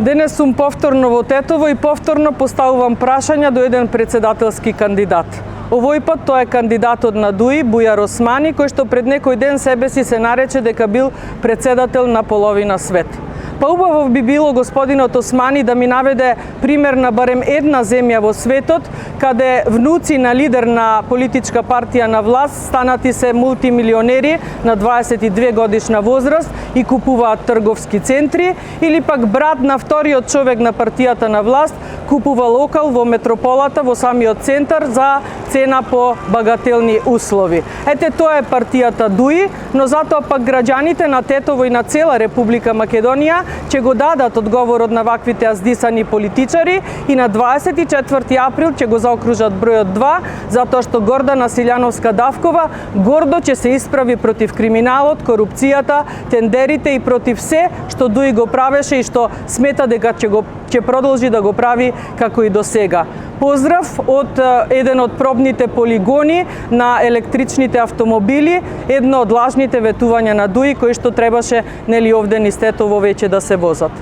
Денес сум повторно во Тетово и повторно поставувам прашања до еден председателски кандидат. Овој пат тоа е кандидатот на ДУИ, Бујар Османи, кој што пред некој ден себе си се нарече дека бил председател на половина свет. Па убаво би било господинот Османи да ми наведе пример на барем една земја во светот, каде внуци на лидер на политичка партија на власт станати се мултимилионери на 22 годишна возраст и купуваат трговски центри, или пак брат на вториот човек на партијата на власт купува локал во метрополата во самиот центар за цена по багателни услови. Ете, тоа е партијата ДУИ, но затоа пак граѓаните на Тетово и на цела Република Македонија ќе го дадат одговорот на ваквите аздисани политичари и на 24 април ќе го заокружат бројот 2, затоа што Гордана Силјановска-Давкова гордо ќе се исправи против криминалот, корупцијата, тендерите и против се што ДУИ го правеше и што смета дека ќе продолжи да го прави како и до сега. Поздрав од еден од пробните полигони на електричните автомобили, едно од лажните ветувања на ДУИ кои што требаше нели овде низ Тетово веќе да се возат.